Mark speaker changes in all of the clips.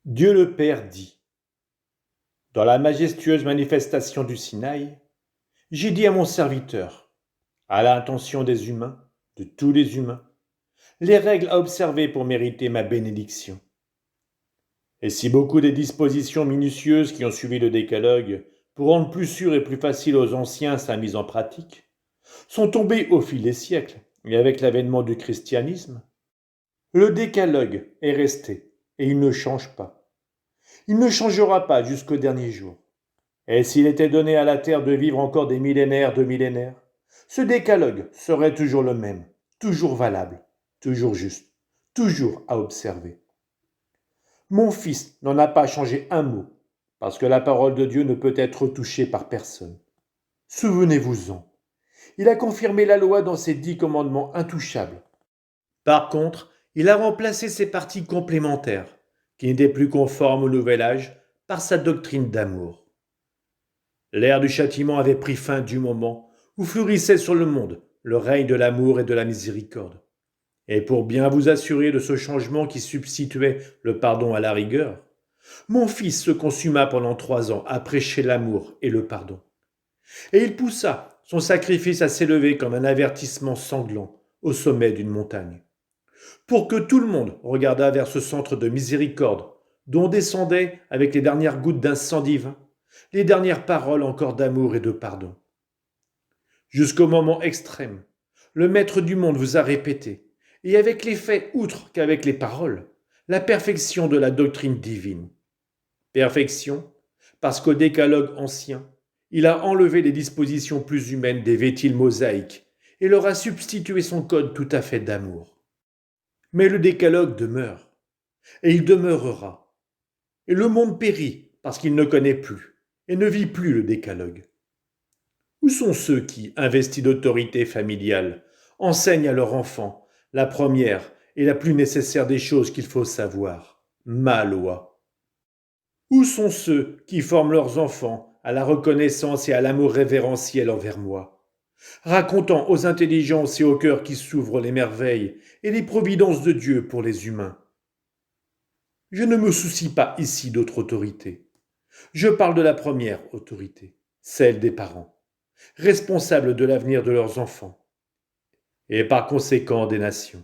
Speaker 1: Dieu le Père dit, dans la majestueuse manifestation du Sinaï, j'ai dit à mon serviteur, à l'intention des humains, de tous les humains, les règles à observer pour mériter ma bénédiction. Et si beaucoup des dispositions minutieuses qui ont suivi le décalogue, pour rendre plus sûr et plus facile aux anciens sa mise en pratique, sont tombées au fil des siècles, et avec l'avènement du christianisme, le décalogue est resté, et il ne change pas. Il ne changera pas jusqu'au dernier jour. Et s'il était donné à la terre de vivre encore des millénaires de millénaires, ce décalogue serait toujours le même, toujours valable, toujours juste, toujours à observer. Mon fils n'en a pas changé un mot, parce que la parole de Dieu ne peut être touchée par personne. Souvenez-vous-en. Il a confirmé la loi dans ses 10 commandements intouchables. Par contre, il a remplacé ses parties complémentaires, qui n'étaient plus conformes au nouvel âge, par sa doctrine d'amour. L'ère du châtiment avait pris fin du moment où fleurissait sur le monde le règne de l'amour et de la miséricorde. Et pour bien vous assurer de ce changement qui substituait le pardon à la rigueur, mon fils se consuma pendant 3 ans à prêcher l'amour et le pardon. Et il poussa son sacrifice à s'élever comme un avertissement sanglant au sommet d'une montagne. Pour que tout le monde regardât vers ce centre de miséricorde dont descendaient, avec les dernières gouttes d'un sang divin, les dernières paroles encore d'amour et de pardon. Jusqu'au moment extrême, le Maître du monde vous a répété, et avec les faits outre qu'avec les paroles, la perfection de la doctrine divine. Perfection, parce qu'au décalogue ancien, il a enlevé les dispositions plus humaines des vétiles mosaïques et leur a substitué son code tout à fait d'amour. Mais le décalogue demeure, et il demeurera. Et le monde périt parce qu'il ne connaît plus et ne vit plus le décalogue. Où sont ceux qui, investis d'autorité familiale, enseignent à leurs enfants la première et la plus nécessaire des choses qu'il faut savoir, ma loi? Où sont ceux qui forment leurs enfants à la reconnaissance et à l'amour révérentiel envers moi, racontant aux intelligences et aux cœurs qui s'ouvrent les merveilles et les providences de Dieu pour les humains? Je ne me soucie pas ici d'autre autorité. Je parle de la première autorité, celle des parents, responsables de l'avenir de leurs enfants, et par conséquent des nations.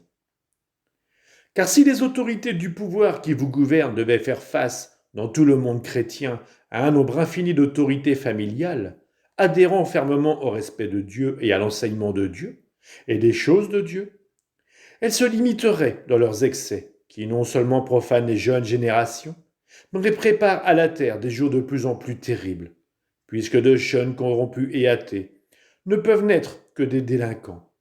Speaker 1: Car si les autorités du pouvoir qui vous gouvernent devaient faire face, dans tout le monde chrétien, à un nombre infini d'autorités familiales, adhérant fermement au respect de Dieu et à l'enseignement de Dieu, et des choses de Dieu, elles se limiteraient dans leurs excès, qui non seulement profanent les jeunes générations, mais les préparent à la terre des jours de plus en plus terribles, puisque de jeunes corrompus et athées ne peuvent n'être que des délinquants.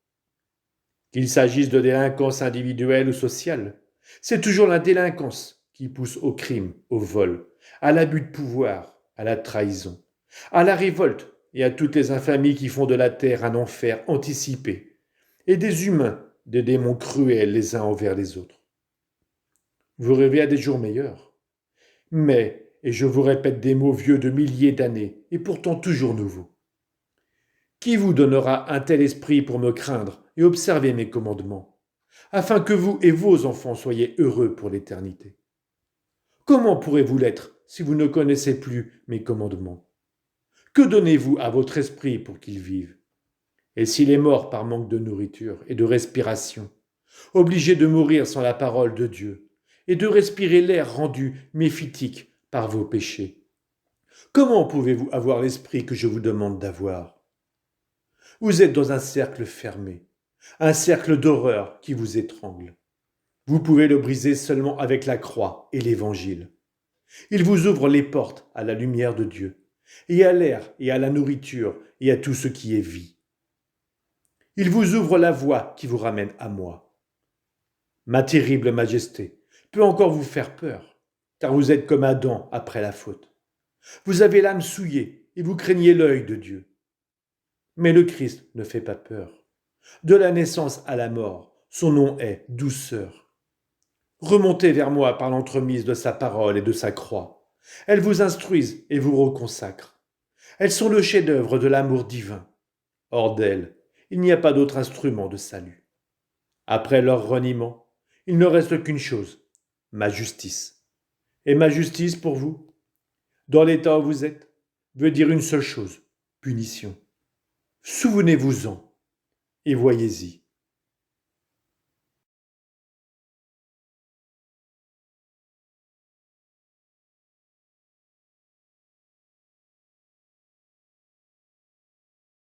Speaker 1: Qu'il s'agisse de délinquance individuelle ou sociale, c'est toujours la délinquance qui pousse au crime, au vol, à l'abus de pouvoir, à la trahison, à la révolte et à toutes les infamies qui font de la terre un enfer anticipé, et des humains des démons cruels les uns envers les autres. Vous rêvez à des jours meilleurs. Mais, et je vous répète des mots vieux de milliers d'années, et pourtant toujours nouveaux, qui vous donnera un tel esprit pour me craindre et observer mes commandements, afin que vous et vos enfants soyez heureux pour l'éternité? Comment pourrez-vous l'être si vous ne connaissez plus mes commandements? Que donnez-vous à votre esprit pour qu'il vive? Et s'il est mort par manque de nourriture et de respiration, obligé de mourir sans la parole de Dieu, et de respirer l'air rendu méphitique par vos péchés, comment pouvez-vous avoir l'esprit que je vous demande d'avoir? Vous êtes dans un cercle fermé, un cercle d'horreur qui vous étrangle. Vous pouvez le briser seulement avec la croix et l'Évangile. Il vous ouvre les portes à la lumière de Dieu, et à l'air et à la nourriture et à tout ce qui est vie. Il vous ouvre la voie qui vous ramène à moi. Ma terrible majesté peut encore vous faire peur, car vous êtes comme Adam après la faute. Vous avez l'âme souillée et vous craignez l'œil de Dieu. Mais le Christ ne fait pas peur. De la naissance à la mort, son nom est douceur. Remontez vers moi par l'entremise de sa parole et de sa croix. Elles vous instruisent et vous reconsacrent. Elles sont le chef-d'œuvre de l'amour divin. Hors d'elles, il n'y a pas d'autre instrument de salut. Après leur reniement, il ne reste qu'une chose, ma justice. Et ma justice pour vous, dans l'état où vous êtes, veut dire une seule chose, punition. Souvenez-vous-en et voyez-y.